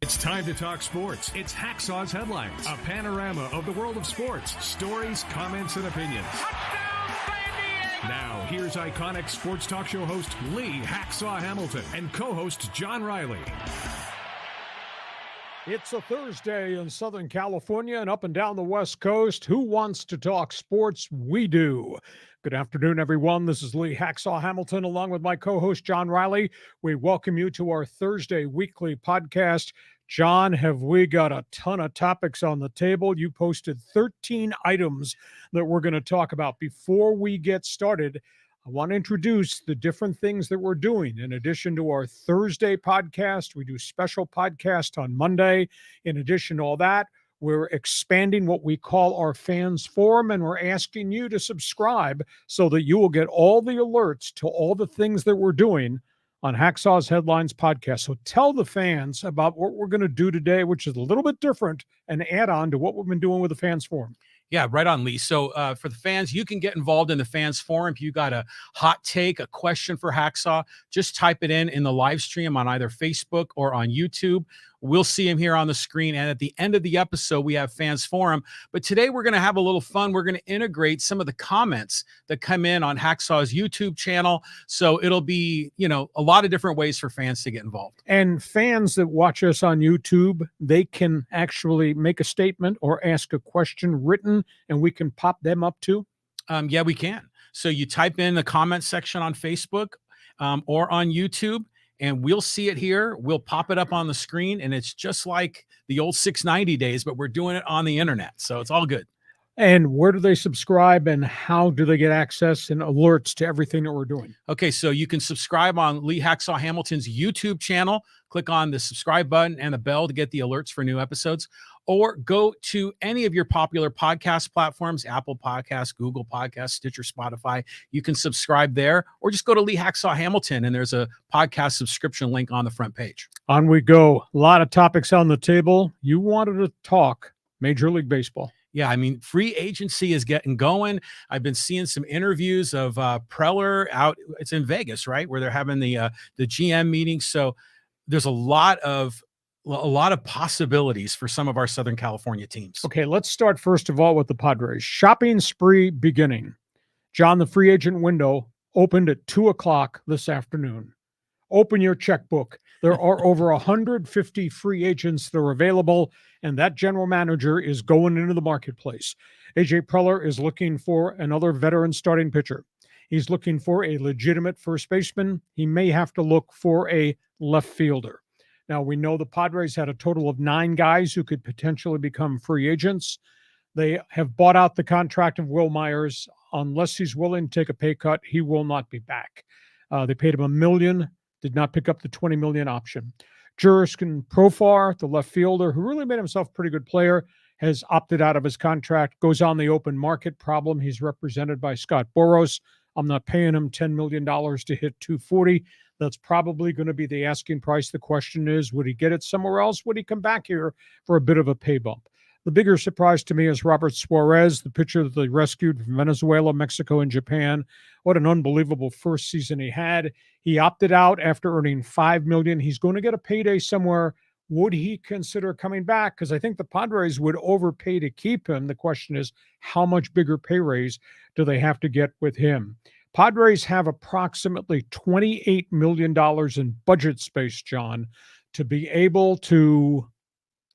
It's time to talk sports. It's Hacksaw's Headlines, a panorama of the world of sports, stories, comments, and opinions. Now, here's iconic sports talk show host Lee Hacksaw Hamilton and co-host John Riley. It's a Thursday in Southern California and up and down the West Coast. Who wants to talk sports? We do. Good afternoon, everyone. This is Lee Hacksaw Hamilton along with my co-host John Riley. We welcome you to our Thursday weekly podcast. John, have we got a ton of topics on the table? You posted 13 items that we're going to talk about. Before we get started, I want to introduce the different things that we're doing. In addition to our Thursday podcast, we do special podcast on Monday. In addition to all that, we're expanding what we call our fans forum, and we're asking you to subscribe so that you will get all the alerts to all the things that we're doing on Hacksaw's Headlines podcast. So tell the fans about what we're going to do today, which is a little bit different, and add on to what we've been doing with the fans forum. Yeah, right on, Lee. So for the fans, you can get involved in the fans forum. If you got a hot take, a question for Hacksaw, just type it in the live stream on either Facebook or on YouTube. We'll see him here on the screen. And at the end of the episode, we have fans forum. But today we're going to have a little fun. We're going to integrate some of the comments that come in on Hacksaw's YouTube channel. So it'll be, a lot of different ways for fans to get involved. And fans that watch us on YouTube, they can actually make a statement or ask a question written, and we can pop them up too. Yeah, we can. So you type in the comment section on Facebook or on YouTube, and we'll see it here. We'll pop it up on the screen, and it's just like the old 690 days, but we're doing it on the internet. So it's all good. And where do they subscribe, and how do they get access and alerts to everything that we're doing? Okay, so you can subscribe on Lee Hacksaw Hamilton's YouTube channel. Click on the subscribe button and the bell to get the alerts for new episodes. Or go to any of your popular podcast platforms, Apple Podcasts, Google Podcasts, Stitcher, Spotify. You can subscribe there, or just go to Lee Hacksaw Hamilton, and there's a podcast subscription link on the front page. On we go. A lot of topics on the table. You wanted to talk Major League Baseball. Yeah, I mean, free agency is getting going. I've been seeing some interviews of Preller out. It's in Vegas, right, where they're having the GM meeting. So there's a lot of possibilities for some of our Southern California teams. Okay, let's start first of all with the Padres. Shopping spree beginning. John, the free agent window opened at 2:00 this afternoon. Open your checkbook. There are over 150 free agents that are available, and that general manager is going into the marketplace. AJ Preller is looking for another veteran starting pitcher. He's looking for a legitimate first baseman. He may have to look for a left fielder. Now, we know the Padres had a total of 9 guys who could potentially become free agents. They have bought out the contract of Will Myers. Unless he's willing to take a pay cut, he will not be back. They paid him $1 million, did not pick up the $20 million option. Jurickson Profar, the left fielder, who really made himself a pretty good player, has opted out of his contract, goes on the open market problem. He's represented by Scott Boras. I'm not paying him $10 million to hit 240. That's probably going to be the asking price. The question is, would he get it somewhere else? Would he come back here for a bit of a pay bump? The bigger surprise to me is Robert Suarez, the pitcher that they rescued from Venezuela, Mexico, and Japan. What an unbelievable first season he had. He opted out after earning $5 million. He's going to get a payday somewhere. Would he consider coming back? Because I think the Padres would overpay to keep him. The question is, how much bigger pay raise do they have to get with him? Padres have approximately $28 million in budget space, John, to be able to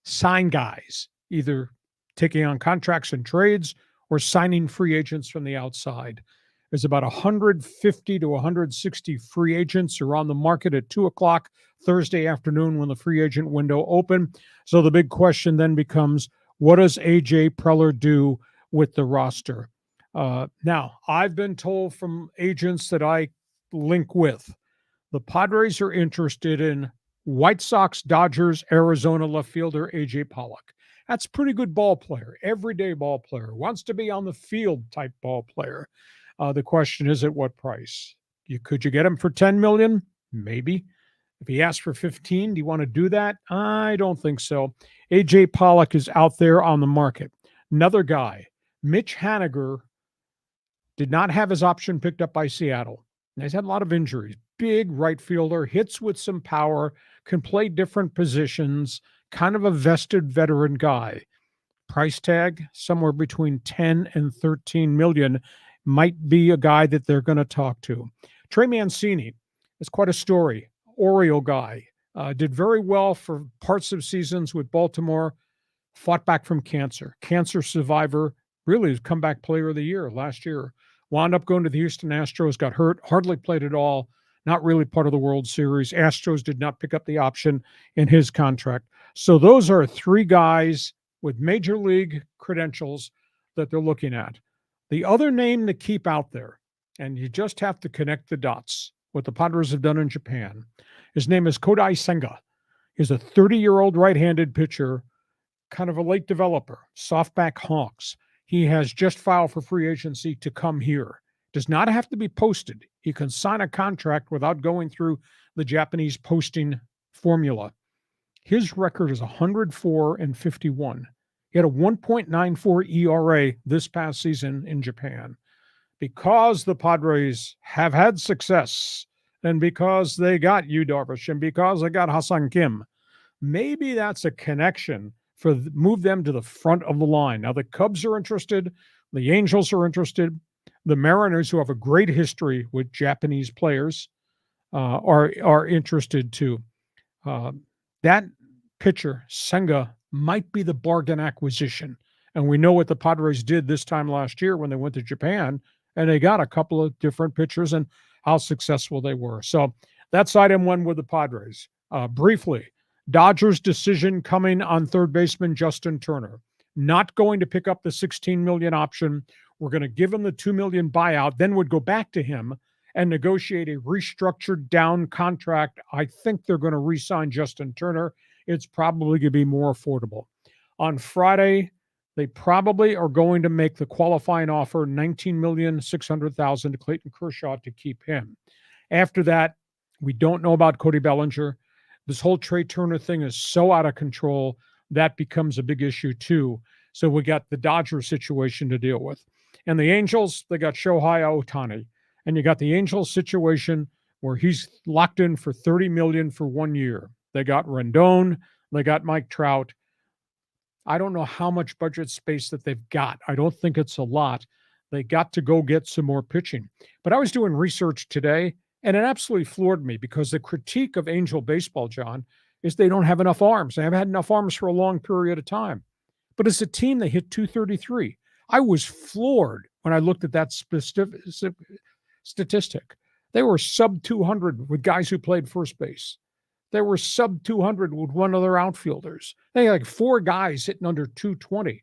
sign guys, either taking on contracts and trades or signing free agents from the outside. There's about 150 to 160 free agents who are on the market at 2:00 Thursday afternoon when the free agent window open. So the big question then becomes, what does AJ Preller do with the roster? Now, I've been told from agents that I link with, the Padres are interested in White Sox, Dodgers, Arizona left fielder AJ Pollock. That's a pretty good ball player, everyday ball player, wants to be on the field type ball player. The question is, at what price? Could you get him for $10 million? Maybe. If he asked for 15, do you want to do that? I don't think so. AJ Pollock is out there on the market. Another guy, Mitch Haniger, did not have his option picked up by Seattle. Now, he's had a lot of injuries. Big right fielder, hits with some power, can play different positions, kind of a vested veteran guy. Price tag somewhere between 10 and 13 million might be a guy that they're going to talk to. Trey Mancini is quite a story. Oriole guy. Did very well for parts of seasons with Baltimore. Fought back from cancer. Cancer survivor. Really comeback player of the year last year. Wound up going to the Houston Astros. Got hurt. Hardly played at all. Not really part of the World Series. Astros did not pick up the option in his contract. So those are three guys with major league credentials that they're looking at. The other name to keep out there, and you just have to connect the dots, what the Padres have done in Japan. His name is Kodai Senga. He's a 30-year-old right-handed pitcher, kind of a late developer, softback honks. He has just filed for free agency to come here. Does not have to be posted. He can sign a contract without going through the Japanese posting formula. His record is 104-51. He had a 1.94 ERA this past season in Japan. Because the Padres have had success, and because they got Yu Darvish, and because they got Ha-Seong Kim, maybe that's a connection for move them to the front of the line. Now the Cubs are interested, the Angels are interested, the Mariners, who have a great history with Japanese players, are interested too. That pitcher, Senga, might be the bargain acquisition. And we know what the Padres did this time last year when they went to Japan, and they got a couple of different pitchers and how successful they were. So that's item one with the Padres. Briefly, Dodgers' decision coming on third baseman Justin Turner. Not going to pick up the $16 million option. We're going to give him the $2 million buyout, then would go back to him and negotiate a restructured down contract. I think they're going to re-sign Justin Turner. It's probably going to be more affordable. On Friday, they probably are going to make the qualifying offer, $19,600,000 to Clayton Kershaw to keep him. After that, we don't know about Cody Bellinger. This whole Trey Turner thing is so out of control, that becomes a big issue too. So we got the Dodgers situation to deal with. And the Angels, they got Shohei Ohtani. And you got the Angels situation where he's locked in for $30 million for 1 year. They got Rendon. They got Mike Trout. I don't know how much budget space that they've got. I don't think it's a lot. They got to go get some more pitching. But I was doing research today, and it absolutely floored me because the critique of Angel baseball, John, is they don't have enough arms. They haven't had enough arms for a long period of time. But as a team, they hit 233. I was floored when I looked at that statistic. They were sub 200 with guys who played first base. They were sub 200 with one of their outfielders. They had like four guys hitting under 220.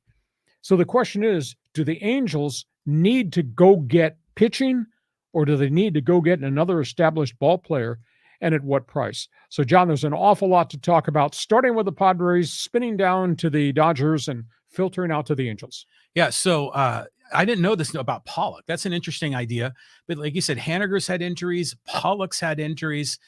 So the question is, do the Angels need to go get pitching, or do they need to go get another established ball player, and at what price? So, John, there's an awful lot to talk about, starting with the Padres, spinning down to the Dodgers, and filtering out to the Angels. Yeah, so I didn't know this about Pollock. That's an interesting idea. But like you said, Haniger's had injuries, Pollock's had injuries.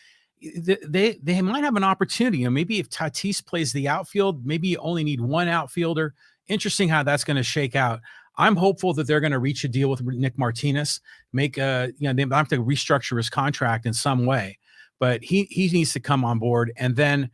They might have an opportunity. You know, maybe if Tatis plays the outfield, maybe you only need one outfielder. Interesting how that's going to shake out. I'm hopeful that they're going to reach a deal with Nick Martinez, make they have to restructure his contract in some way, but he needs to come on board. And then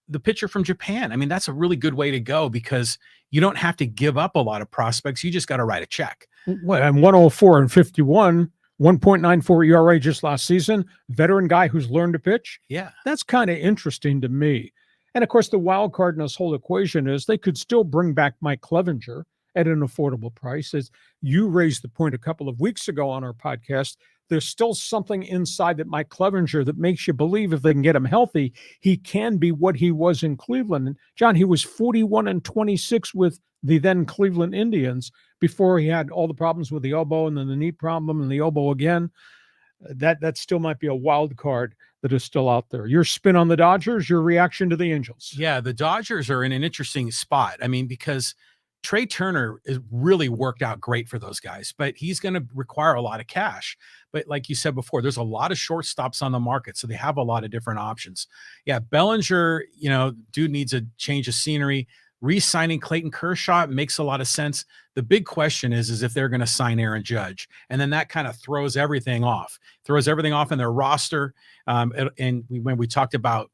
the pitcher from Japan. I mean, that's a really good way to go because you don't have to give up a lot of prospects. You just got to write a check. Well, and 104-51. 1.94 ERA just last season, veteran guy who's learned to pitch. Yeah. That's kind of interesting to me. And of course, the wild card in this whole equation is they could still bring back Mike Clevenger at an affordable price. As you raised the point a couple of weeks ago on our podcast, there's still something inside that Mike Clevenger that makes you believe if they can get him healthy, he can be what he was in Cleveland. And John, he was 41-26 with the then Cleveland Indians before he had all the problems with the elbow and then the knee problem and the elbow again. That still might be a wild card that is still out there. Your spin on the Dodgers, your reaction to the Angels. Yeah, the Dodgers are in an interesting spot. I mean, because Trey Turner is really worked out great for those guys, but he's going to require a lot of cash. But like you said before, there's a lot of shortstops on the market, so they have a lot of different options. Yeah, Bellinger, dude needs a change of scenery. Re-signing Clayton Kershaw makes a lot of sense. The big question is if they're going to sign Aaron Judge. And then that kind of throws everything off in their roster. And when we talked about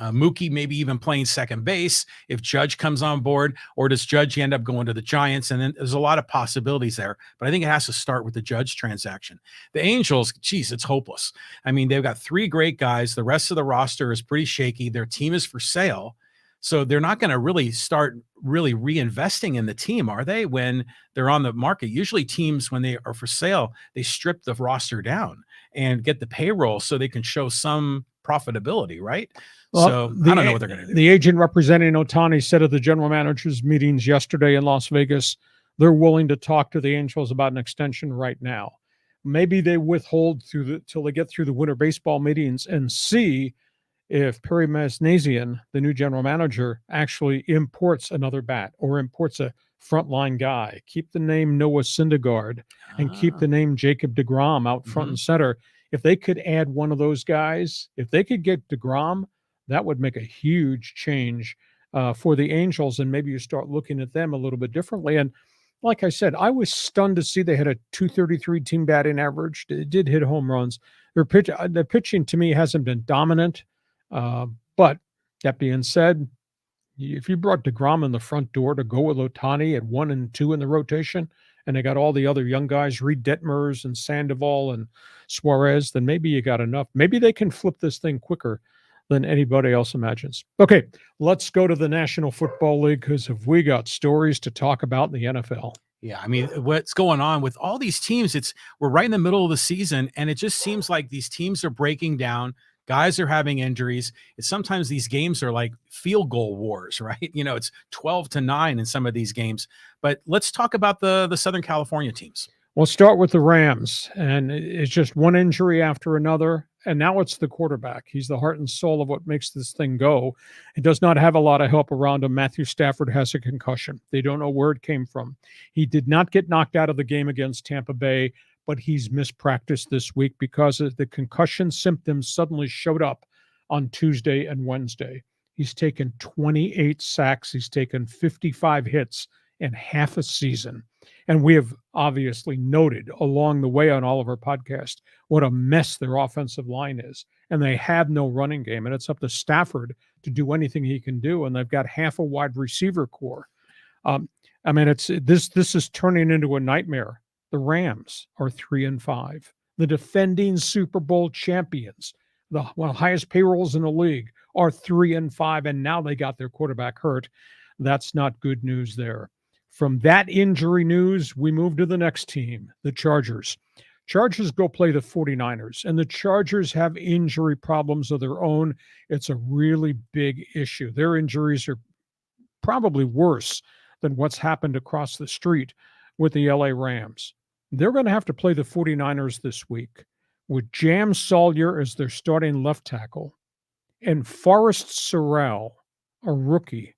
Mookie maybe even playing second base if Judge comes on board, or does Judge end up going to the Giants? And then there's a lot of possibilities there, but I think it has to start with the Judge transaction. The Angels, geez, it's hopeless. I mean, they've got 3 great guys. The rest of the roster is pretty shaky. Their team is for sale. So they're not going to really start really reinvesting in the team, are they, when they're on the market? Usually teams, when they are for sale, they strip the roster down and get the payroll so they can show some profitability, right? Well, so I don't know what they're going to do. The agent representing Ohtani said at the general managers meetings yesterday in Las Vegas, they're willing to talk to the Angels about an extension right now. Maybe they withhold till they get through the winter baseball meetings and see if Perry MASNASIAN, the new general manager, actually imports another bat or imports a frontline guy. Keep the name Noah Syndergaard and keep the name Jacob deGrom out front and center. If they could add one of those guys, if they could get deGrom, that would make a huge change for the Angels, and maybe you start looking at them a little bit differently. And like I said, I was stunned to see they had a 233 team batting average. It did hit home runs. The pitching to me hasn't been dominant, but that being said, if you brought deGrom in the front door to go with Ohtani at 1 and 2 in the rotation, and they got all the other young guys, Reed Detmers and Sandoval and Suarez, then maybe you got enough. Maybe they can flip this thing quicker than anybody else imagines. Okay, let's go to the National Football League, because we got stories to talk about in the NFL. Yeah, I mean, what's going on with all these teams? We're right in the middle of the season, and it just seems like these teams are breaking down. Guys are having injuries. Sometimes these games are like field goal wars, right? You know, it's 12-9 in some of these games. But let's talk about the Southern California teams. We'll start with the Rams, and it's just one injury after another. And now it's the quarterback. He's the heart and soul of what makes this thing go. It does not have a lot of help around him. Matthew Stafford has a concussion. They don't know where it came from. He did not get knocked out of the game against Tampa Bay, but he's missed practice this week because the concussion symptoms suddenly showed up on Tuesday and Wednesday. He's taken 28 sacks. He's taken 55 hits in half a season. And we have obviously noted along the way on all of our podcasts what a mess their offensive line is. And they have no running game. And it's up to Stafford to do anything he can do. And they've got half a wide receiver core. I mean, this is turning into a nightmare. The Rams are 3-5. The defending Super Bowl champions, the highest payrolls in the league, are 3-5. And now they got their quarterback hurt. That's not good news there. From that injury news, we move to the next team, the Chargers. Chargers go play the 49ers, and the Chargers have injury problems of their own. It's a really big issue. Their injuries are probably worse than what's happened across the street with the LA Rams. They're going to have to play the 49ers this week with Jam Sawyer as their starting left tackle, and Forrest Sorrell, a rookie,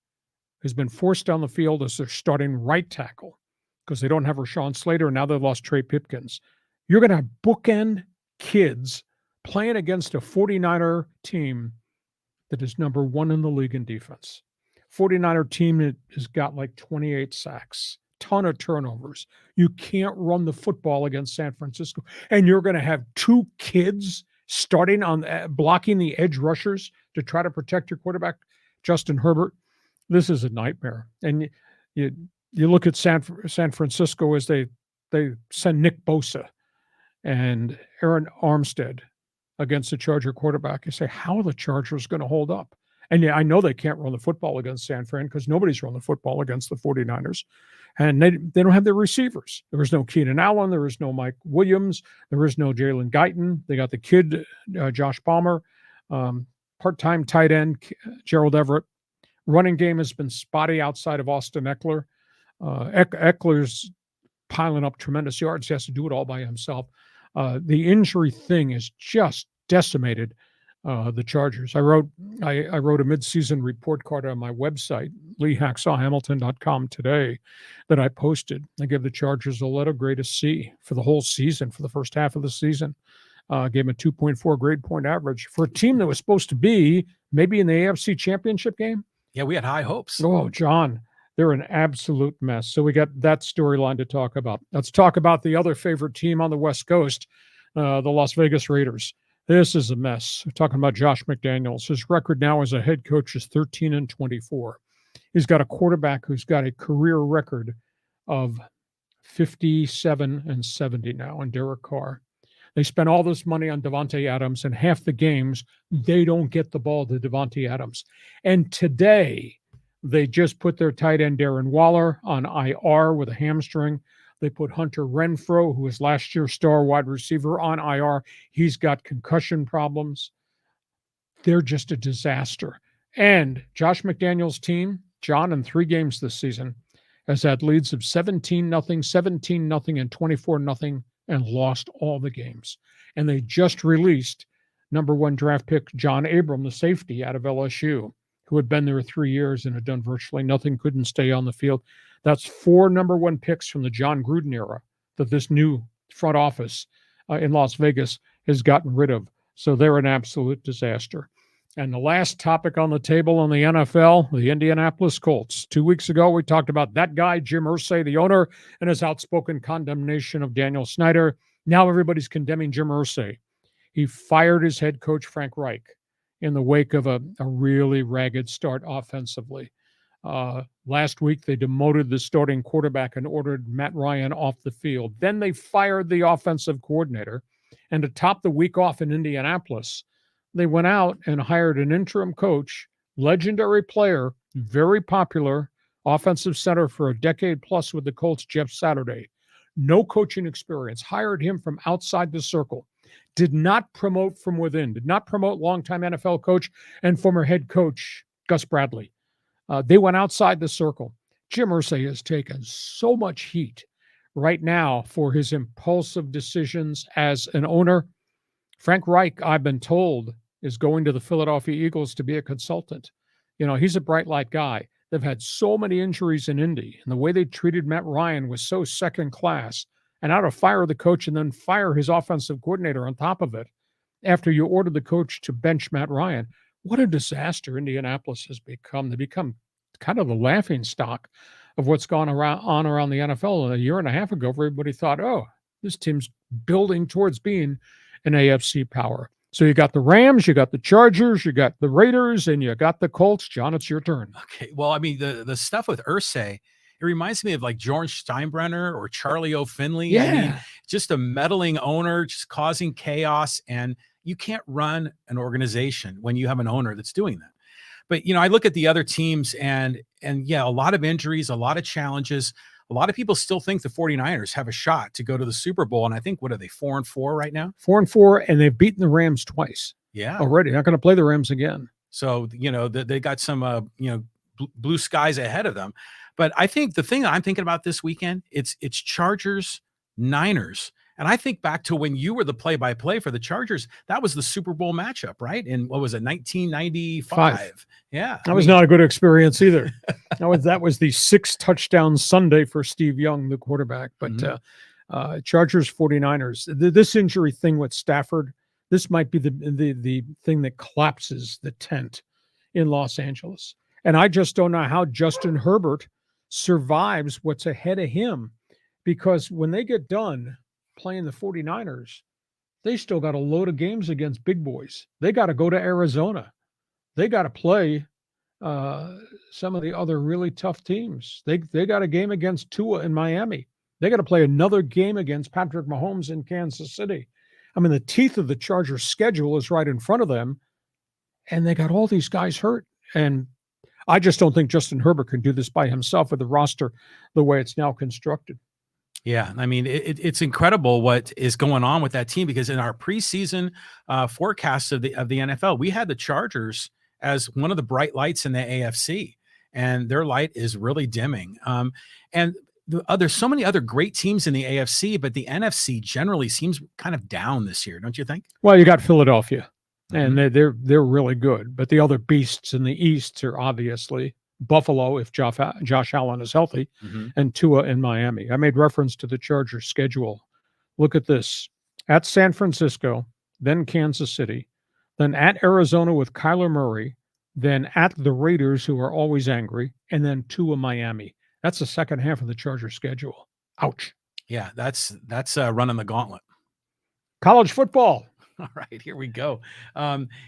has been forced down the field as their starting right tackle because they don't have Rashawn Slater, and now they've lost Trey Pipkins. You're going to have bookend kids playing against a 49er team that is number 1 in the league in defense. 49er team that has got like 28 sacks, ton of turnovers. You can't run the football against San Francisco. And you're going to have 2 kids starting on blocking the edge rushers to try to protect your quarterback, Justin Herbert. This is a nightmare. And you look at San Francisco as they send Nick Bosa and Aaron Armstead against the Charger quarterback. You say, how are the Chargers going to hold up? And yeah, I know they can't run the football against San Fran because nobody's run the football against the 49ers. And they don't have their receivers. There was no Keenan Allen. There was no Mike Williams. There was no Jalen Guyton. They got the kid, Josh Palmer, part-time tight end, Gerald Everett. Running game has been spotty outside of Austin Eckler. Eckler's piling up tremendous yards. He has to do it all by himself. The injury thing has just decimated the Chargers. I wrote a midseason report card on my website, LeeHacksawHamilton.com today, that I posted. I gave the Chargers a letter grade of C for the whole season, for the first half of the season. Gave them a 2.4 grade point average for a team that was supposed to be maybe in the AFC Championship game. Yeah, we had high hopes. Oh, John, they're an absolute mess. So we got that storyline to talk about. Let's talk about the other favorite team on the West Coast, the Las Vegas Raiders. This is a mess. We're talking about Josh McDaniels. His record now as a head coach is 13-24. He's got a quarterback who's got a career record of 57-70 now in Derek Carr. They spent all this money on Davante Adams, and half the games, they don't get the ball to Davante Adams. And today, they just put their tight end Darren Waller on IR with a hamstring. They put Hunter Renfrow, who was last year's star wide receiver, on IR. He's got concussion problems. They're just a disaster. And Josh McDaniels' team, John, in 3 games this season, has had leads of 17-0, 17-0, and 24-0, and lost all the games. And they just released number 1 draft pick John Abram, the safety out of LSU, who had been there 3 years and had done virtually nothing, couldn't stay on the field. That's 4 number 1 picks from the John Gruden era that this new front office in Las Vegas has gotten rid of. So they're an absolute disaster. And the last topic on the table on the NFL, the Indianapolis Colts. 2 weeks ago, we talked about that guy, Jim Irsay, the owner, and his outspoken condemnation of Daniel Snyder. Now everybody's condemning Jim Irsay. He fired his head coach, Frank Reich, in the wake of a really ragged start offensively. Last week, they demoted the starting quarterback and ordered Matt Ryan off the field. Then they fired the offensive coordinator. And to top the week off in Indianapolis, they went out and hired an interim coach, legendary player, very popular offensive center for a decade plus with the Colts, Jeff Saturday. No coaching experience, hired him from outside the circle, did not promote from within, did not promote longtime NFL coach and former head coach Gus Bradley. They went outside the circle. Jim Irsay has taken so much heat right now for his impulsive decisions as an owner. Frank Reich, I've been told, is going to the Philadelphia Eagles to be a consultant. You know, he's a bright light guy. They've had so many injuries in Indy, and the way they treated Matt Ryan was so second class. And now to fire the coach and then fire his offensive coordinator on top of it after you ordered the coach to bench Matt Ryan. What a disaster Indianapolis has become. They become kind of the laughing stock of what's gone on around the NFL. A year and a half ago, everybody thought, oh, this team's building towards being an AFC power. So you got the Rams, you got the Chargers, you got the Raiders, and you got the Colts. John, it's your turn. Okay. Well, I mean, the stuff with Irsay, it reminds me of like George Steinbrenner or Charlie O'Finley. Yeah. I mean, just a meddling owner, just causing chaos. And you can't run an organization when you have an owner that's doing that. But, you know, I look at the other teams and yeah, a lot of injuries, a lot of challenges. A lot of people still think the 49ers have a shot to go to the Super Bowl. And I think, what are they, 4-4 right now? 4-4, and they've beaten the Rams twice. Yeah. Already. Not going to play the Rams again. So, you know, they got some, blue skies ahead of them. But I think the thing that I'm thinking about this weekend, it's Chargers, Niners. And I think back to when you were the play-by-play for the Chargers, that was the Super Bowl matchup, right? In, what was it, 1995? Yeah. That was not a good experience either. That was the 6-touchdown Sunday for Steve Young, the quarterback. But Chargers, 49ers. This injury thing with Stafford, this might be the thing that collapses the tent in Los Angeles. And I just don't know how Justin Herbert survives what's ahead of him, because when they get done playing the 49ers, they still got a load of games against big boys. They got to go to Arizona. They got to play some of the other really tough teams. They got a game against Tua in Miami. They got to play another game against Patrick Mahomes in Kansas City. I mean, the teeth of the Chargers' schedule is right in front of them, and they got all these guys hurt. And I just don't think Justin Herbert can do this by himself with the roster the way it's now constructed. Yeah, I mean, it's incredible what is going on with that team, because in our preseason forecasts of the NFL, we had the Chargers as one of the bright lights in the AFC, and their light is really dimming. And there's so many other great teams in the AFC, but the NFC generally seems kind of down this year, don't you think? Well, you got Philadelphia, and they're really good, but the other beasts in the East are obviously Buffalo, if Josh Allen is healthy, and Tua in Miami. I made reference to the Chargers schedule. Look at this. At San Francisco, then Kansas City, then at Arizona with Kyler Murray, then at the Raiders, who are always angry, and then Tua Miami. That's the second half of the Chargers schedule. Ouch. Yeah, that's running the gauntlet. College football. All right, here we go.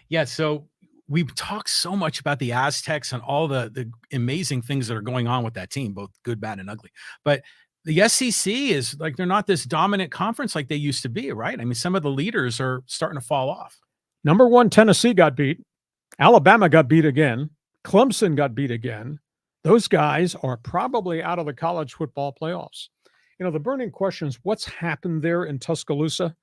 Yeah, so we've talked so much about the Aztecs and all the amazing things that are going on with that team, both good, bad, and ugly. But the SEC is like, they're not this dominant conference like they used to be, right? I mean, some of the leaders are starting to fall off. Number one, Tennessee got beat. Alabama got beat again. Clemson got beat again. Those guys are probably out of the college football playoffs. You know, the burning question is what's happened there in Tuscaloosa?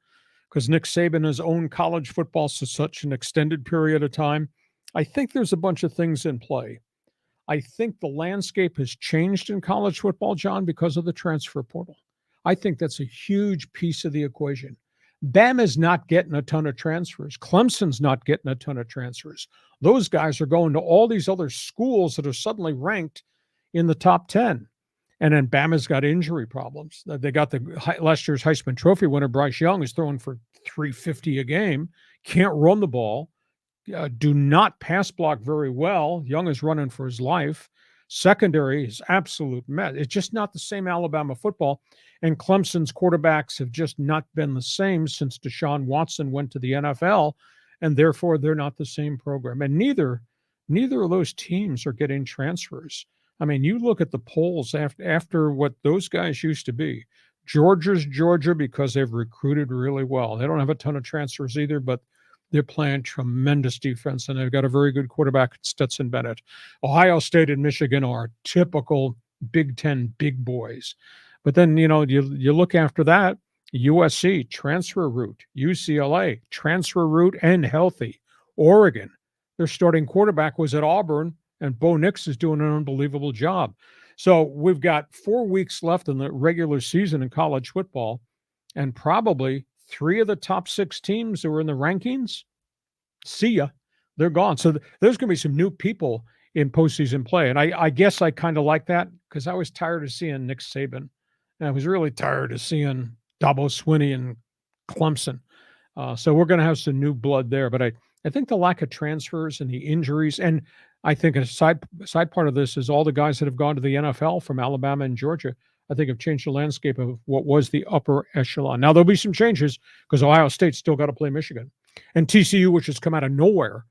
Because Nick Saban has owned college football for such an extended period of time. I think there's a bunch of things in play. I think the landscape has changed in college football, John, because of the transfer portal. I think that's a huge piece of the equation. Bama's not getting a ton of transfers. Clemson's not getting a ton of transfers. Those guys are going to all these other schools that are suddenly ranked in the top 10. And then Bama's got injury problems. They got the last year's Heisman Trophy winner, Bryce Young, is throwing for 350 a game, can't run the ball, do not pass block very well. Young is running for his life. Secondary is absolute mess. It's just not the same Alabama football. And Clemson's quarterbacks have just not been the same since Deshaun Watson went to the NFL, and therefore they're not the same program. And neither of those teams are getting transfers. I mean, you look at the polls after what those guys used to be. Georgia's Georgia because they've recruited really well. They don't have a ton of transfers either, but they're playing tremendous defense, and they've got a very good quarterback, Stetson Bennett. Ohio State and Michigan are typical Big Ten big boys. But then, you look after that, USC, transfer route, UCLA, transfer route and healthy. Oregon, their starting quarterback was at Auburn, and Bo Nix is doing an unbelievable job. So we've got 4 weeks left in the regular season in college football, and probably 3 of the top 6 teams that were in the rankings, see ya, they're gone. So there's going to be some new people in postseason play. And I guess I kind of like that because I was tired of seeing Nick Saban. And I was really tired of seeing Dabo Swinney and Clemson. So we're going to have some new blood there. But I think the lack of transfers and the injuries, and I think a side part of this is all the guys that have gone to the NFL from Alabama and Georgia, I think have changed the landscape of what was the upper echelon. Now, there'll be some changes because Ohio State's still got to play Michigan. And TCU, which has come out of nowhere,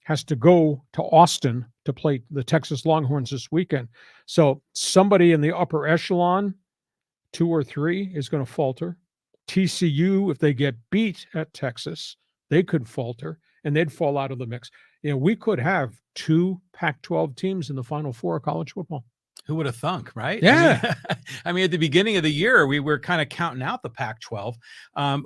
has to go to Austin to play the Texas Longhorns this weekend. So somebody in the upper echelon, 2 or 3, is going to falter. TCU, if they get beat at Texas, they could falter, and they'd fall out of the mix. We could have 2 Pac-12 teams in the Final Four of college football. Who would have thunk, right? Yeah. I mean, at the beginning of the year, we were kind of counting out the Pac-12.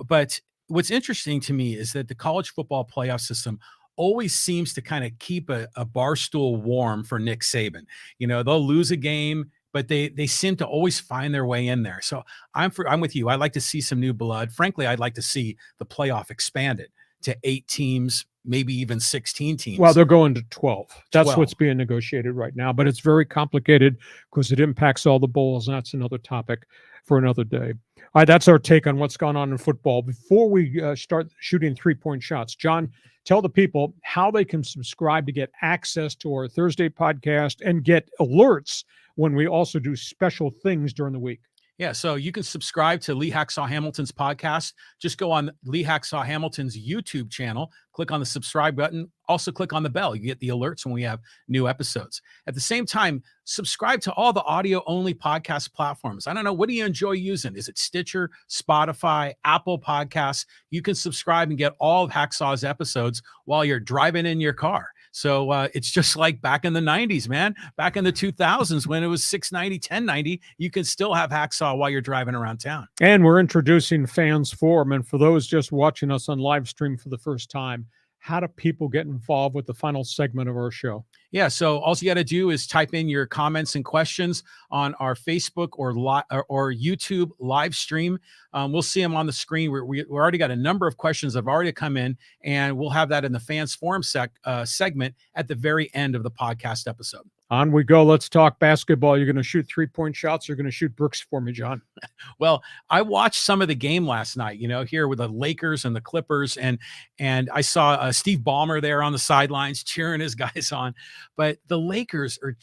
But what's interesting to me is that the college football playoff system always seems to kind of keep a bar stool warm for Nick Saban. They'll lose a game, but they seem to always find their way in there. So I'm with you. I'd like to see some new blood. Frankly, I'd like to see the playoff expanded to 8 teams, maybe even 16 teams. Well, they're going to 12. That's 12. What's being negotiated right now. But it's very complicated because it impacts all the bowls, and that's another topic for another day. All right, that's our take on what's gone on in football. Before we start shooting three-point shots, John, tell the people how they can subscribe to get access to our Thursday podcast and get alerts when we also do special things during the week. Yeah, so you can subscribe to Lee Hacksaw Hamilton's podcast. Just go on Lee Hacksaw Hamilton's YouTube channel, click on the subscribe button, also click on the bell. You get the alerts when we have new episodes. At the same time, subscribe to all the audio-only podcast platforms. I don't know, what do you enjoy using? Is it Stitcher, Spotify, Apple Podcasts? You can subscribe and get all of Hacksaw's episodes while you're driving in your car. So it's just like back in the 90s, man. Back in the 2000s when it was 690, 1090, you can still have Hacksaw while you're driving around town. And we're introducing Fans Forum. And for those just watching us on live stream for the first time, how do people get involved with the final segment of our show? Yeah, so all you got to do is type in your comments and questions on our Facebook or YouTube live stream. We'll see them on the screen. We already got a number of questions that have already come in, and we'll have that in the Fans Forum segment at the very end of the podcast episode. On we go. Let's talk basketball. You're going to shoot three-point shots. You're going to shoot bricks for me, John. Well, I watched some of the game last night, here with the Lakers and the Clippers, and I saw Steve Ballmer there on the sidelines cheering his guys on. But the Lakers are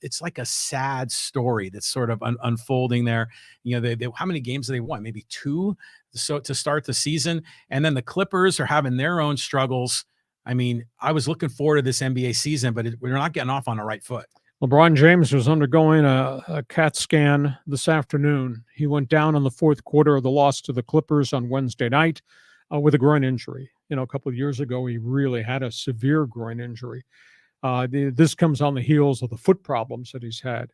it's like a sad story that's sort of unfolding there. They how many games have they won? Maybe 2. to start the season. And then the Clippers are having their own struggles. I mean, I was looking forward to this NBA season, but we're not getting off on the right foot. LeBron James was undergoing a CAT scan this afternoon. He went down in the fourth quarter of the loss to the Clippers on Wednesday night with a groin injury. You know, a couple of years ago, he really had a severe groin injury. This comes on the heels of the foot problems that he's had.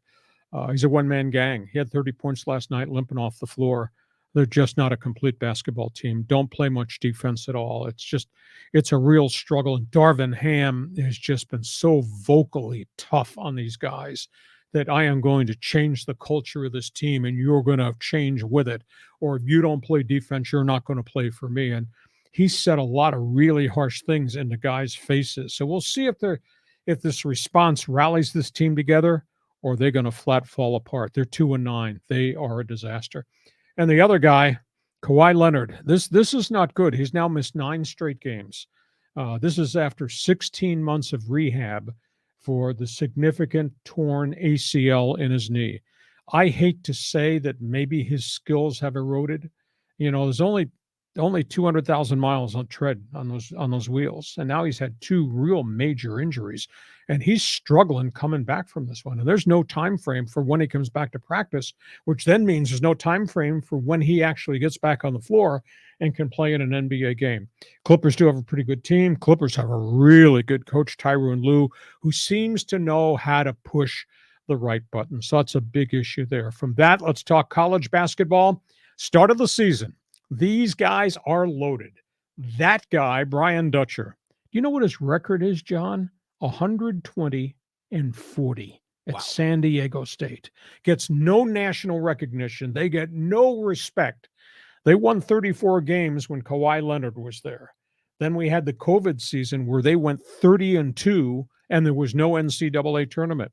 He's a one-man gang. He had 30 points last night, limping off the floor. They're just not a complete basketball team. Don't play much defense at all. It's a real struggle. And Darvin Ham has just been so vocally tough on these guys that I am going to change the culture of this team and you're going to change with it. Or if you don't play defense, you're not going to play for me. And he said a lot of really harsh things in the guys' faces. So we'll see if this response rallies this team together or they're going to flat fall apart. They're 2-9. They are a disaster. And the other guy, Kawhi Leonard, this is not good. He's now missed 9 straight games. This is after 16 months of rehab for the significant torn ACL in his knee. I hate to say that maybe his skills have eroded. You know, there's only 200,000 miles on tread on those wheels. And now he's had 2 real major injuries and he's struggling coming back from this one. And there's no time frame for when he comes back to practice, which then means there's no time frame for when he actually gets back on the floor and can play in an NBA game. Clippers do have a pretty good team. Clippers have a really good coach, Tyronn Lue, who seems to know how to push the right button. So that's a big issue there. From that, let's talk college basketball. Start of the season. These guys are loaded. That guy, Brian Dutcher, you know what his record is, John? 120-40 at San Diego State. Gets no national recognition. They get no respect. They won 34 games when Kawhi Leonard was there. Then we had the COVID season where they went 30-2 and there was no NCAA tournament.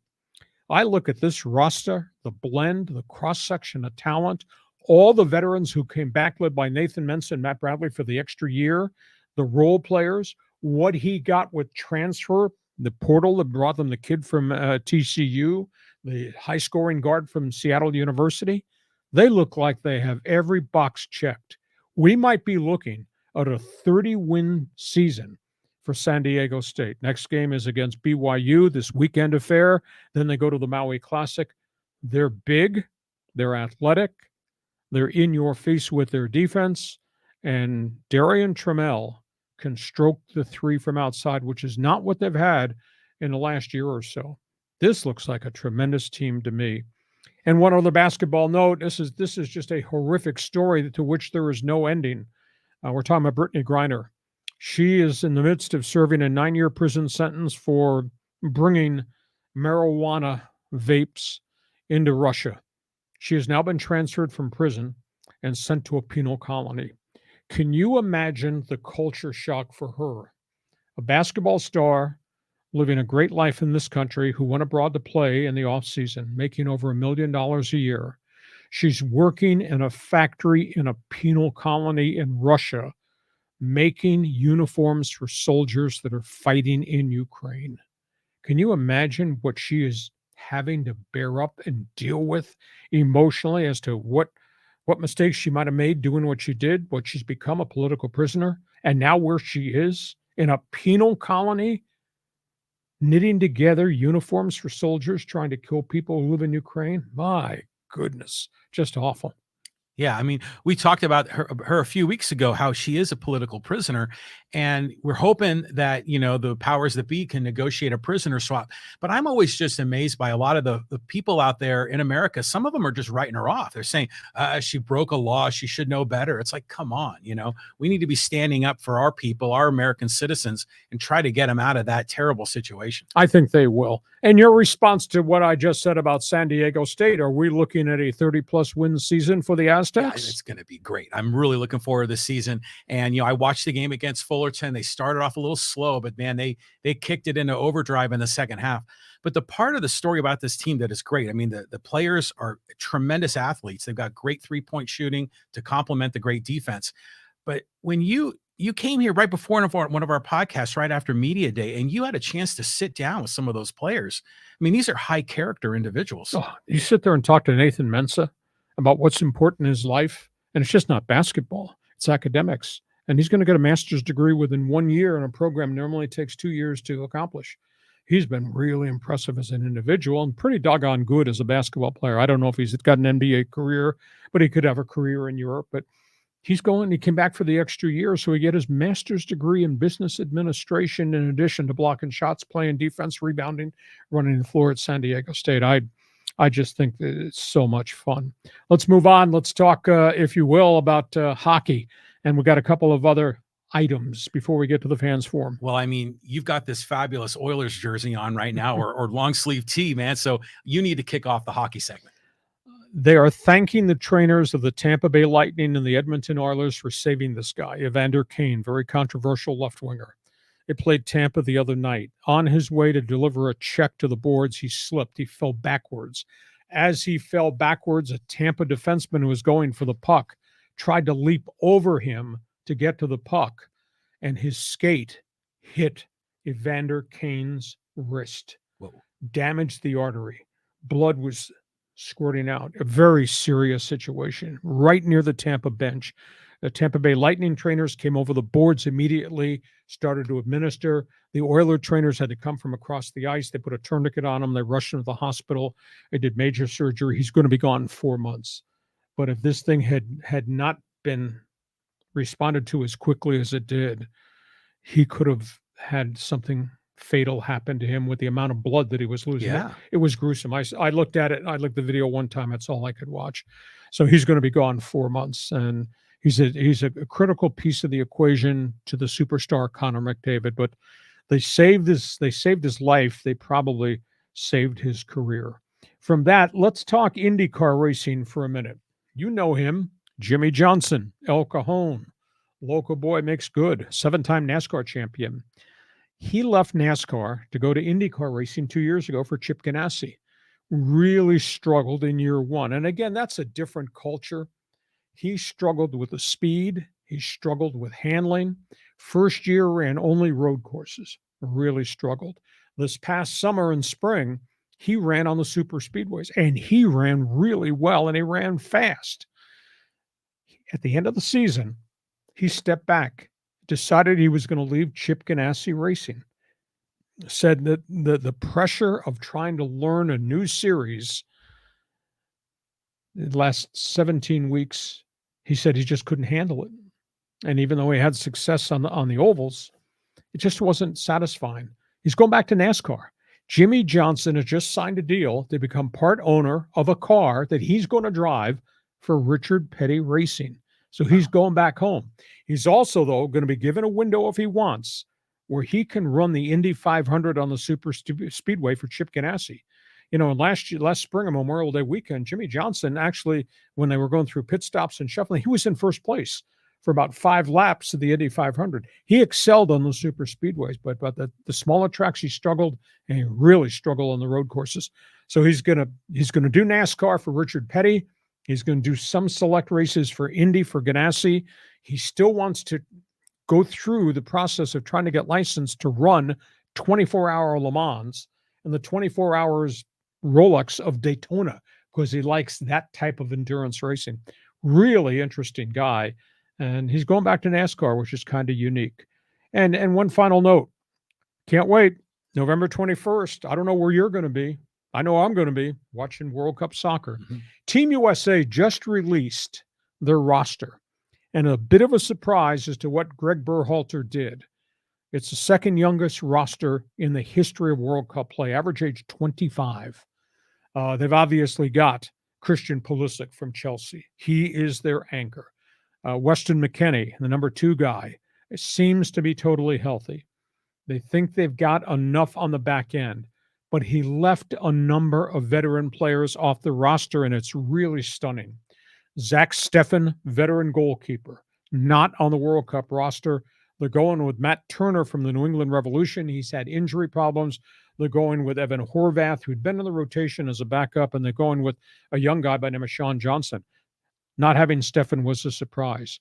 I look at this roster, the blend, the cross-section of talent, all the veterans who came back, led by Nathan Mensah and Matt Bradley for the extra year, the role players, what he got with transfer, the portal that brought them the kid from TCU, the high-scoring guard from Seattle University. They look like they have every box checked. We might be looking at a 30-win season for San Diego State. Next game is against BYU, this weekend affair. Then they go to the Maui Classic. They're big. They're athletic. They're in your face with their defense. And Darian Trammell can stroke the 3 from outside, which is not what they've had in the last year or so. This looks like a tremendous team to me. And one other basketball note, this is just a horrific story to which there is no ending. We're talking about Brittany Griner. She is in the midst of serving a 9-year prison sentence for bringing marijuana vapes into Russia. She has now been transferred from prison and sent to a penal colony. Can you imagine the culture shock for her? A basketball star living a great life in this country who went abroad to play in the offseason, making over $1 million a year. She's working in a factory in a penal colony in Russia, making uniforms for soldiers that are fighting in Ukraine. Can you imagine what she is having to bear up and deal with emotionally as to what mistakes she might have made doing what she did, what she's become, a political prisoner, and now where she is in a penal colony, knitting together uniforms for soldiers trying to kill people who live in Ukraine? My goodness, just awful. Yeah, I mean, we talked about her a few weeks ago, how she is a political prisoner, and we're hoping that, you know, the powers that be can negotiate a prisoner swap. But I'm always just amazed by a lot of the people out there in America. Some of them are just writing her off. They're saying she broke a law. She should know better. It's like, come on, you know, we need to be standing up for our people, our American citizens, and try to get them out of that terrible situation. I think they will. And your response to what I just said about San Diego State, are we looking at a 30-plus win season for the Aztecs? Yeah, it's going to be great. I'm really looking forward to this season. And, you know, I watched the game against Fullerton. They started off a little slow, but man, they kicked it into overdrive in the second half. But the part of the story about this team that is great, I mean, the players are tremendous athletes. They've got great three-point shooting to complement the great defense. But when you came here right before one of our podcasts, right after Media Day, and you had a chance to sit down with some of those players. I mean, these are high character individuals. Oh, you sit there and talk to Nathan Mensah about what's important in his life And it's just not basketball. It's academics. And he's going to get a master's degree within 1 year in a program normally takes 2 years to accomplish. He's been really impressive as an individual and pretty doggone good as a basketball player. I don't know if he's got an NBA career, but he could have a career in Europe. But he came back for the extra year, so he get his master's degree in business administration in addition to blocking shots, playing defense, rebounding, running the floor at San Diego State. I just think that it's so much fun. Let's move on. Let's talk, if you will, about hockey. And we got a couple of other items before we get to the fans forum. Well, I mean, you've got this fabulous Oilers jersey on right now, or long sleeve tee, man. So you need to kick off the hockey segment. They are thanking the trainers of the Tampa Bay Lightning and the Edmonton Oilers for saving this guy, Evander Kane, very controversial left winger. They played Tampa the other night. On his way to deliver a check to the boards, he slipped. He fell backwards. As he fell backwards, a Tampa defenseman who was going for the puck tried to leap over him to get to the puck, and his skate hit Evander Kane's wrist, damaged the artery. Blood was squirting out. A very serious situation right near the Tampa bench. The Tampa Bay Lightning trainers came over the boards immediately, started to administer. The Oiler trainers had to come from across the ice. They put a tourniquet on him. They rushed him to the hospital. They did major surgery. He's going to be gone 4 months. But if this thing had not been responded to as quickly as it did, he could have had something fatal happen to him with the amount of blood that he was losing. Yeah. It was gruesome. I looked at it. I looked at the video one time. That's all I could watch. So he's going to be gone 4 months. And he's a critical piece of the equation to the superstar Connor McDavid. But they saved his life. They probably saved his career. From that, let's talk IndyCar racing for a minute. You know him, Jimmie Johnson, El Cajon, local boy makes good, 7-time NASCAR champion. He left NASCAR to go to IndyCar racing 2 years ago for Chip Ganassi. Really struggled in year one. And again, that's a different culture. He struggled with the speed. He struggled with handling. First year ran only road courses. Really struggled. This past summer and spring, he ran on the super speedways, and he ran really well, and he ran fast. At the end of the season, he stepped back, decided he was going to leave Chip Ganassi Racing, said that the pressure of trying to learn a new series the last 17 weeks, he said he just couldn't handle it. And even though he had success on the ovals, it just wasn't satisfying. He's going back to NASCAR. Jimmie Johnson has just signed a deal to become part owner of a car that he's going to drive for Richard Petty Racing. So he's going back home. He's also, though, going to be given a window if he wants where he can run the Indy 500 on the super speedway for Chip Ganassi. You know, last spring on Memorial Day weekend, Jimmie Johnson actually, when they were going through pit stops and shuffling, he was in first place for about 5 laps of the Indy 500. He excelled on the super speedways, but the smaller tracks he struggled, and he really struggled on the road courses. So he's gonna do NASCAR for Richard Petty. He's going to do some select races for Indy for Ganassi. He still wants to go through the process of trying to get licensed to run 24-hour Le Mans and the 24 hours Rolex of Daytona because he likes that type of endurance racing. Really interesting guy. And he's going back to NASCAR, which is kind of unique. And one final note. Can't wait. November 21st. I don't know where you're going to be. I know I'm going to be watching World Cup soccer. Mm-hmm. Team USA just released their roster. And a bit of a surprise as to what Greg Berhalter did. It's the second youngest roster in the history of World Cup play, average age 25. They've obviously got Christian Pulisic from Chelsea. He is their anchor. Weston McKennie, the number 2 guy, seems to be totally healthy. They think they've got enough on the back end, but he left a number of veteran players off the roster, and it's really stunning. Zach Steffen, veteran goalkeeper, not on the World Cup roster. They're going with Matt Turner from the New England Revolution. He's had injury problems. They're going with Evan Horvath, who'd been in the rotation as a backup, and they're going with a young guy by the name of Sean Johnson. Not having Steffen was a surprise.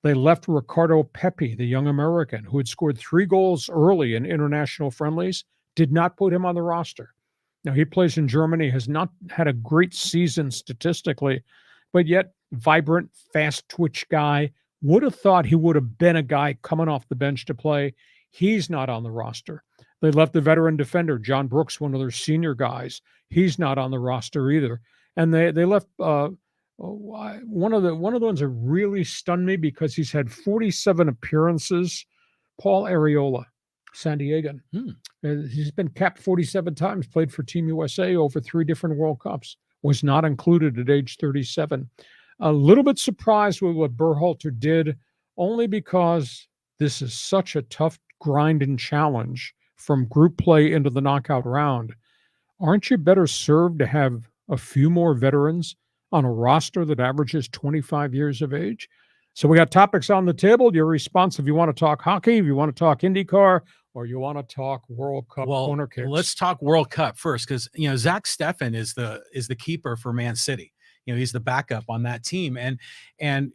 They left Ricardo Pepi, the young American, who had scored 3 goals early in international friendlies, did not put him on the roster. Now, he plays in Germany, has not had a great season statistically, but yet vibrant, fast twitch guy. Would have thought he would have been a guy coming off the bench to play. He's not on the roster. They left the veteran defender, John Brooks, one of their senior guys. He's not on the roster either. And they left one of the ones that really stunned me because he's had 47 appearances. Paul Arriola, San Diegan. He's been capped 47 times, played for Team USA over 3 different World Cups. Was not included at age 37. A little bit surprised with what Berhalter did, only because this is such a tough grind and challenge from group play into the knockout round. Aren't you better served to have a few more veterans on a roster that averages 25 years of age? So we got topics on the table. Your response, if you want to talk hockey, if you want to talk IndyCar, or you want to talk World Cup corner kicks. Let's talk World Cup first, because Zach Steffen is the keeper for Man City. He's the backup on that team, and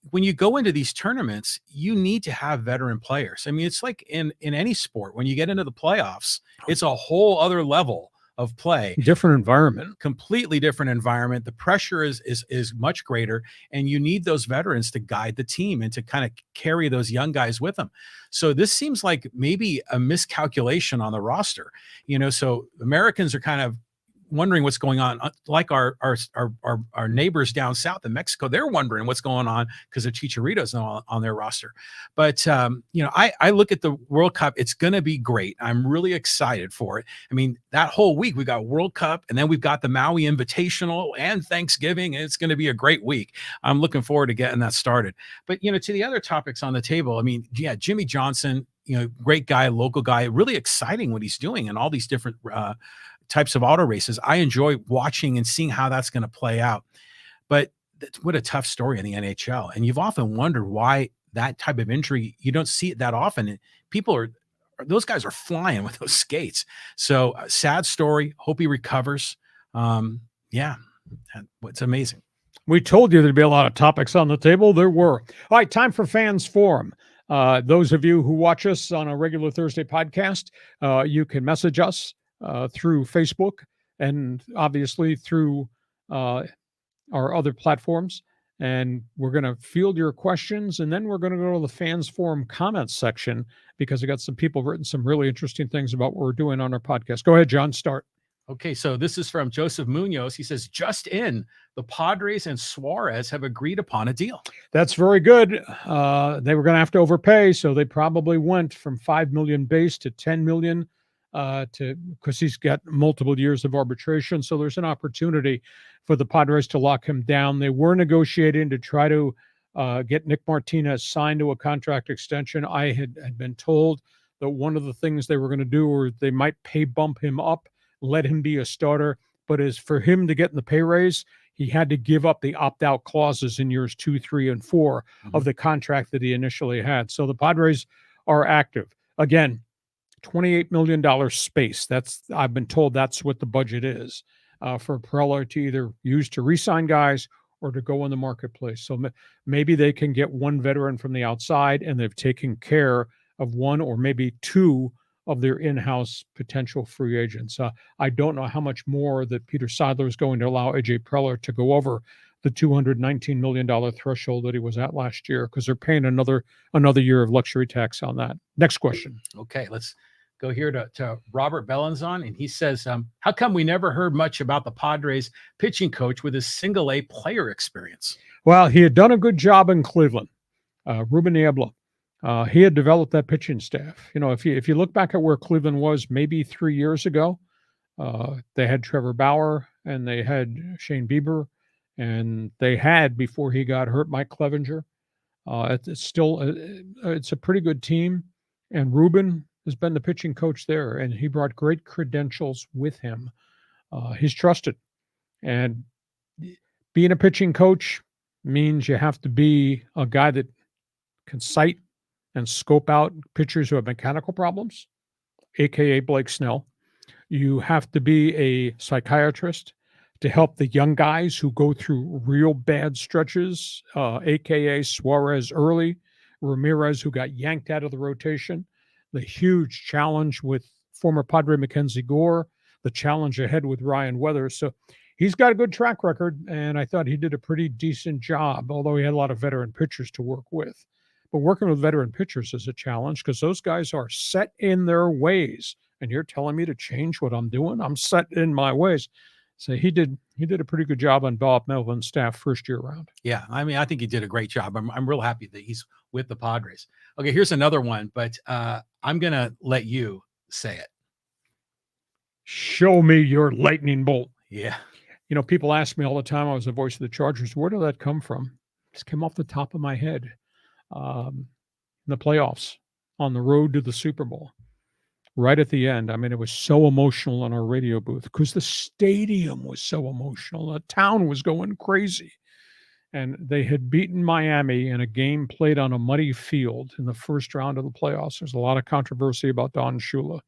when you go into these tournaments, you need to have veteran players. I mean, it's like in any sport. When you get into the playoffs, it's a whole other level of play. Different environment. Completely different environment. The pressure is much greater, and you need those veterans to guide the team and to kind of carry those young guys with them. So this seems like maybe a miscalculation on the roster. So Americans are kind of wondering what's going on, like our neighbors down south in Mexico. They're wondering what's going on because of Chicharito's on their roster. But I look at the World Cup. It's going to be great. I'm really excited for it. I mean, that whole week we got World Cup, and then we've got the Maui Invitational and Thanksgiving, and it's going to be a great week. I'm looking forward to getting that started. But to the other topics on the table, I mean, yeah, Jimmie Johnson, great guy, local guy, really exciting what he's doing in all these different types of auto races. I enjoy watching and seeing how that's going to play out. But what a tough story in the NHL. And you've often wondered why that type of injury, you don't see it that often. And those guys are flying with those skates. So sad story. Hope he recovers. Yeah, it's amazing. We told you there'd be a lot of topics on the table. There were. All right, time for Fans Forum. Those of you who watch us on a regular Thursday podcast, you can message us through Facebook and obviously through our other platforms. And we're going to field your questions, and then we're going to go to the Fans Forum comments section because we got some people written some really interesting things about what we're doing on our podcast. Go ahead, John, start. Okay, so this is from Joseph Munoz. He says, just in, the Padres and Suarez have agreed upon a deal. That's very good. They were going to have to overpay, so they probably went from $5 million base to $10 million because he's got multiple years of arbitration. So there's an opportunity for the Padres to lock him down. They were negotiating to try to get Nick Martinez signed to a contract extension. I had been told that one of the things they were going to do, or they might pay bump him up, let him be a starter, but as for him to get in the pay raise, he had to give up the opt-out clauses in years 2, 3, and 4 of the contract that he initially had. So the Padres are active. Again, $28 million space. I've been told that's what the budget is for Preller to either use to re-sign guys or to go in the marketplace. So maybe they can get one veteran from the outside, and they've taken care of one or maybe two of their in-house potential free agents. I don't know how much more that Peter Seidler is going to allow A.J. Preller to go over the $219 million threshold that he was at last year, because they're paying another year of luxury tax on that. Next question. Okay, let's go here to Robert Bellanzon, and he says, how come we never heard much about the Padres pitching coach with his single-A player experience? Well, he had done a good job in Cleveland. Ruben Niebla. He had developed that pitching staff. If you look back at where Cleveland was maybe 3 years ago, they had Trevor Bauer and they had Shane Bieber, and they had, before he got hurt, Mike Clevenger. It's a pretty good team, and Ruben has been the pitching coach there, and he brought great credentials with him. He's trusted, and being a pitching coach means you have to be a guy that can sight and scope out pitchers who have mechanical problems, aka Blake Snell. You have to be a psychiatrist to help the young guys who go through real bad stretches, aka Suarez early, Ramirez, who got yanked out of the rotation, the huge challenge with former Padre Mackenzie Gore, the challenge ahead with Ryan Weathers. So he's got a good track record, and I thought he did a pretty decent job, although he had a lot of veteran pitchers to work with. But working with veteran pitchers is a challenge because those guys are set in their ways. And you're telling me to change what I'm doing? I'm set in my ways. So he did a pretty good job on Bob Melvin's staff first year around. Yeah, I mean, I think he did a great job. I'm real happy that he's with the Padres. Okay, here's another one, but I'm going to let you say it. Show me your lightning bolt. Yeah. You know, people ask me all the time, I was the voice of the Chargers, where did that come from? It just came off the top of my head. In the playoffs, on the road to the Super Bowl, right at the end. I mean, it was so emotional in our radio booth because the stadium was so emotional. The town was going crazy. And they had beaten Miami in a game played on a muddy field in the first round of the playoffs. There's a lot of controversy about Don Shula.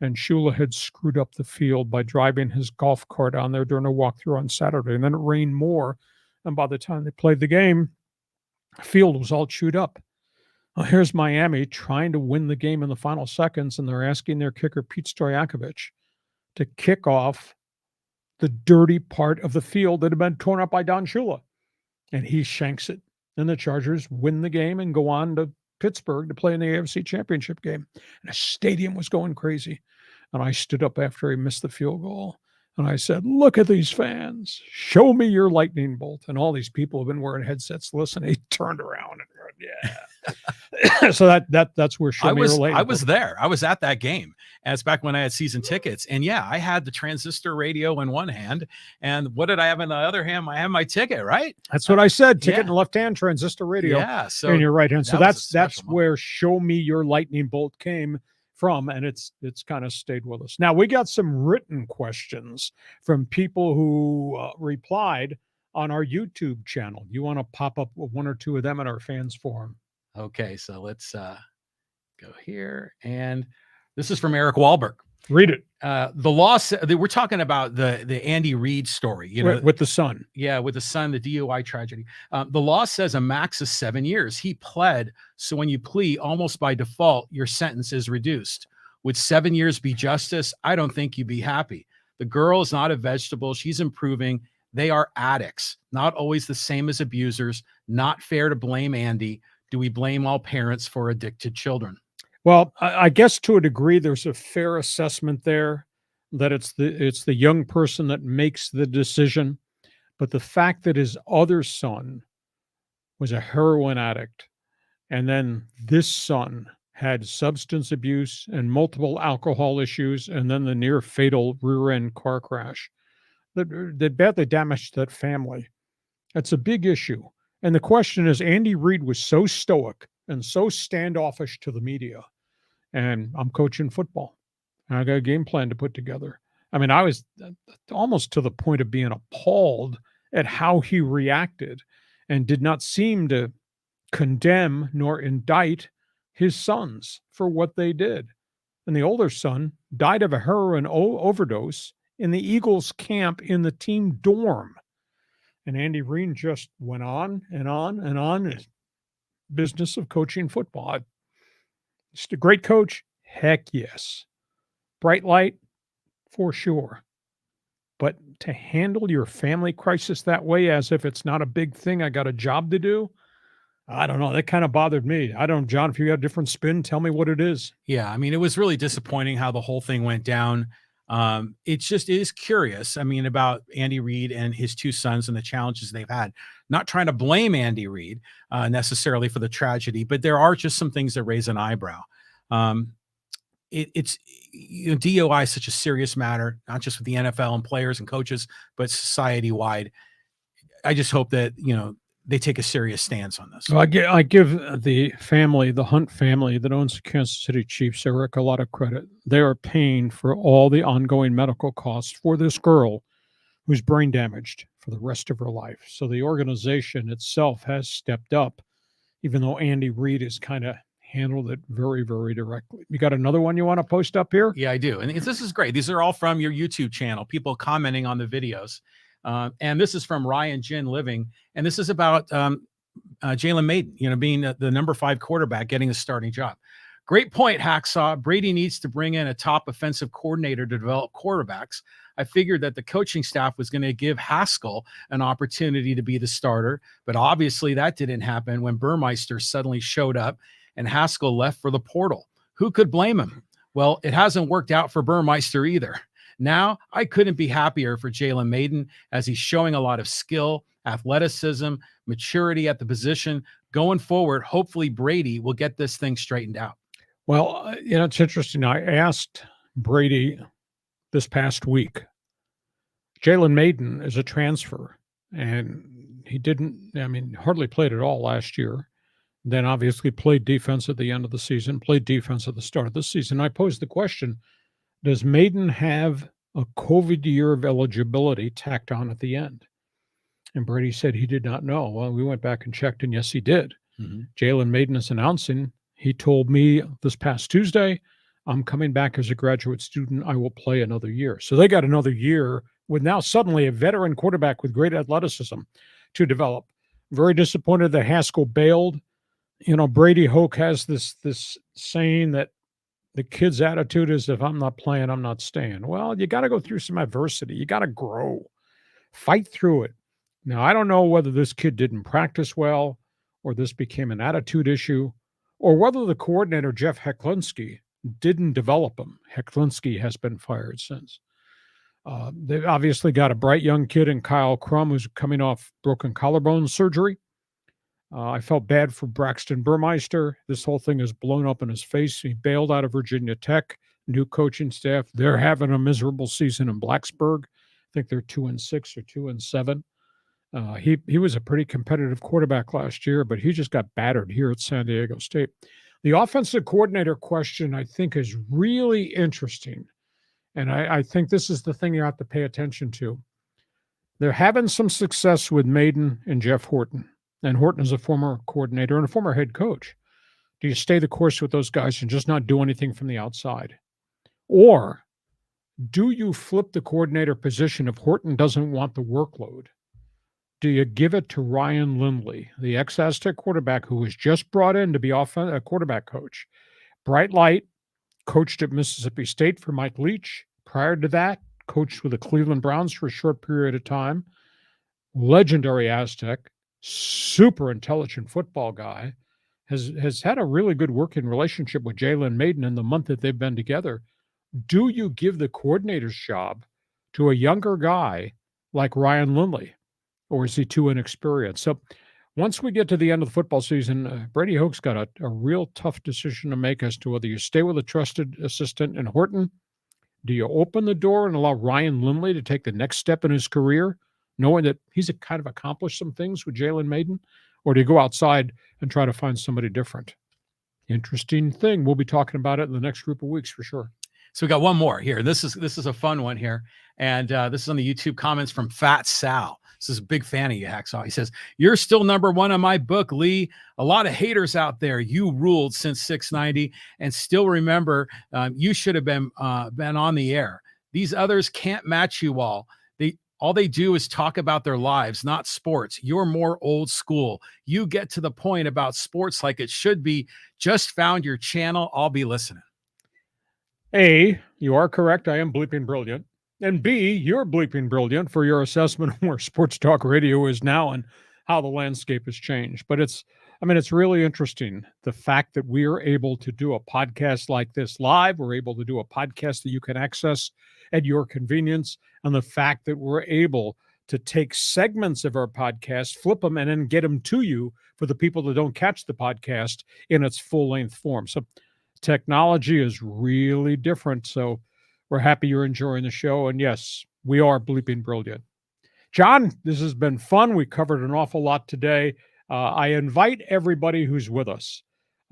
And Shula had screwed up the field by driving his golf cart on there during a walkthrough on Saturday. And then it rained more. And by the time they played the game, the field was all chewed up. Well, here's Miami trying to win the game in the final seconds, and they're asking their kicker, Pete Stojakovic, to kick off the dirty part of the field that had been torn up by Don Shula. And he shanks it. And the Chargers win the game and go on to Pittsburgh to play in the AFC Championship game. And the stadium was going crazy. And I stood up after he missed the field goal. And I said, look at these fans. Show me your lightning bolt. And all these people have been wearing headsets listening. He turned around and yeah. So that's where show me your lightning bolt. I was there. I was at that game. And it's back when I had season tickets. And yeah, I had the transistor radio in one hand. And what did I have in the other hand? I have my ticket, right? That's what I said. Ticket in the left hand, transistor radio in your right hand. So that's where show me your lightning bolt came from, and it's kind of stayed with us. Now, we got some written questions from people who replied on our YouTube channel. You want to pop up one or two of them in our fans forum? Okay, so let's go here. And this is from Eric Wahlberg. Read it. The law we're talking about the Andy Reid story, you know, with the son. Yeah, with the son, the DUI tragedy. The law says a max of 7 years. He pled, so when you plea, almost by default, your sentence is reduced. Would 7 years be justice? I don't think you'd be happy. The girl is not a vegetable. She's improving. They are addicts, not always the same as abusers. Not fair to blame Andy. Do we blame all parents for addicted children? Well, I guess to a degree, there's a fair assessment there that it's the young person that makes the decision. But the fact that his other son was a heroin addict, and then this son had substance abuse and multiple alcohol issues, and then the near fatal rear-end car crash that badly damaged that family. That's a big issue. And the question is, Andy Reid was so stoic and so standoffish to the media. And I'm coaching football. And I got a game plan to put together. I mean, I was almost to the point of being appalled at how he reacted and did not seem to condemn nor indict his sons for what they did. And the older son died of a heroin overdose in the Eagles camp in the team dorm. And Andy Reid just went on and on and on. Business of coaching football. Just a great coach? Heck yes. Bright light? For sure. But to handle your family crisis that way as if it's not a big thing, I got a job to do, I don't know. That kind of bothered me. I don't know, John, if you got a different spin, tell me what it is. Yeah, I mean, it was really disappointing how the whole thing went down. It is curious, I mean, about Andy Reid and his two sons and the challenges they've had. Not trying to blame Andy Reid necessarily for the tragedy, but there are just some things that raise an eyebrow. It's DUI is such a serious matter, not just with the NFL and players and coaches, but society-wide. I just hope that, they take a serious stance on this. Well, I give the family, the Hunt family that owns the Kansas City Chiefs, Eric, a lot of credit. They are paying for all the ongoing medical costs for this girl who's brain damaged for the rest of her life. So the organization itself has stepped up, even though Andy Reid has kind of handled it very, very directly. You got another one you want to post up here? Yeah, I do. And this is great. These are all from your YouTube channel, people commenting on the videos. And this is from Ryan Jin Living. And this is about Jalen Maiden, being the number 5 quarterback, getting a starting job. Great point, Hacksaw. Brady needs to bring in a top offensive coordinator to develop quarterbacks. I figured that the coaching staff was going to give Haskell an opportunity to be the starter, but obviously that didn't happen when Burmeister suddenly showed up and Haskell left for the portal. Who could blame him? Well, it hasn't worked out for Burmeister either. Now, I couldn't be happier for Jalen Mayden as he's showing a lot of skill, athleticism, maturity at the position. Going forward, hopefully Brady will get this thing straightened out. Well, it's interesting. I asked Brady this past week. Jalen Mayden is a transfer, and he hardly played at all last year. Then obviously played defense at the end of the season, played defense at the start of the season. I posed the question, does Mayden have a COVID year of eligibility tacked on at the end? And Brady said he did not know. Well, we went back and checked, and yes, he did. Mm-hmm. Jalen Mayden is announcing. He told me this past Tuesday, I'm coming back as a graduate student. I will play another year. So they got another year with now suddenly a veteran quarterback with great athleticism to develop. Very disappointed that Haskell bailed. Brady Hoke has this saying that the kid's attitude is, if I'm not playing, I'm not staying. Well, you got to go through some adversity. You got to grow. Fight through it. Now, I don't know whether this kid didn't practice well or this became an attitude issue, or whether the coordinator, Jeff Hecklinski, didn't develop him. Hecklinski has been fired since. They've obviously got a bright young kid in Kyle Crum who's coming off broken collarbone surgery. I felt bad for Braxton Burmeister. This whole thing is blown up in his face. He bailed out of Virginia Tech, new coaching staff. They're having a miserable season in Blacksburg. I think they're 2-6 or 2-7. He was a pretty competitive quarterback last year, but he just got battered here at San Diego State. The offensive coordinator question, I think, is really interesting. And I think this is the thing you have to pay attention to. They're having some success with Mayden and Jeff Horton. And Horton is a former coordinator and a former head coach. Do you stay the course with those guys and just not do anything from the outside? Or do you flip the coordinator position if Horton doesn't want the workload? Do you give it to Ryan Lindley, the ex-Aztec quarterback who was just brought in to be a quarterback coach? Bright light, coached at Mississippi State for Mike Leach. Prior to that, coached with the Cleveland Browns for a short period of time. Legendary Aztec, super intelligent football guy, has had a really good working relationship with Jalen Mayden in the month that they've been together. Do you give the coordinator's job to a younger guy like Ryan Lindley, or is he too inexperienced? So once we get to the end of the football season, Brady Hoke's got a real tough decision to make as to whether you stay with a trusted assistant in Horton. Do you open the door and allow Ryan Lindley to take the next step in his career, knowing that he's kind of accomplished some things with Jalen Mayden? Or do you go outside and try to find somebody different? Interesting thing. We'll be talking about it in the next group of weeks for sure. So we got one more here. This is a fun one here. And this is on the YouTube comments from Fat Sal. This is a big fan of you, Hacksaw. He says, "You're still #1 on my book, Lee. A lot of haters out there. You ruled since 690 and still remember you should have been on the air. These others can't match you all. All they do is talk about their lives, not sports. You're more old school. You get to the point about sports like it should be. Just found your channel. I'll be listening." A, you are correct. I am bleeping brilliant. And B, you're bleeping brilliant for your assessment of where sports talk radio is now and how the landscape has changed. But it's really interesting. The fact that we are able to do a podcast like this live, we're able to do a podcast that you can access at your convenience, and the fact that we're able to take segments of our podcast, flip them, and then get them to you for the people that don't catch the podcast in its full-length form. So technology is really different. So we're happy you're enjoying the show. And yes, we are bleeping brilliant. John, this has been fun. We covered an awful lot today. I invite everybody who's with us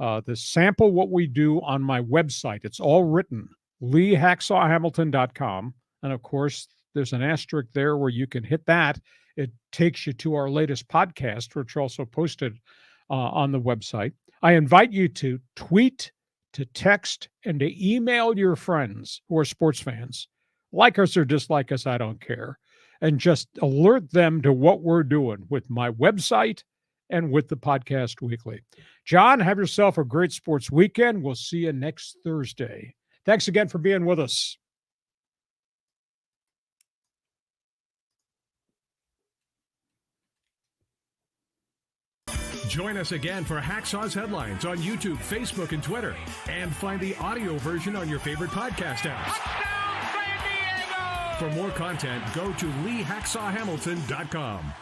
to sample what we do on my website. It's all written, LeeHacksawHamilton.com. And of course, there's an asterisk there where you can hit that. It takes you to our latest podcast, which are also posted on the website. I invite you to tweet, to text, and to email your friends who are sports fans. Like us or dislike us, I don't care. And just alert them to what we're doing with my website and with the podcast weekly. John, have yourself a great sports weekend. We'll see you next Thursday. Thanks again for being with us. Join us again for Hacksaw's Headlines on YouTube, Facebook, and Twitter. And find the audio version on your favorite podcast apps. For more content, go to LeeHacksawHamilton.com.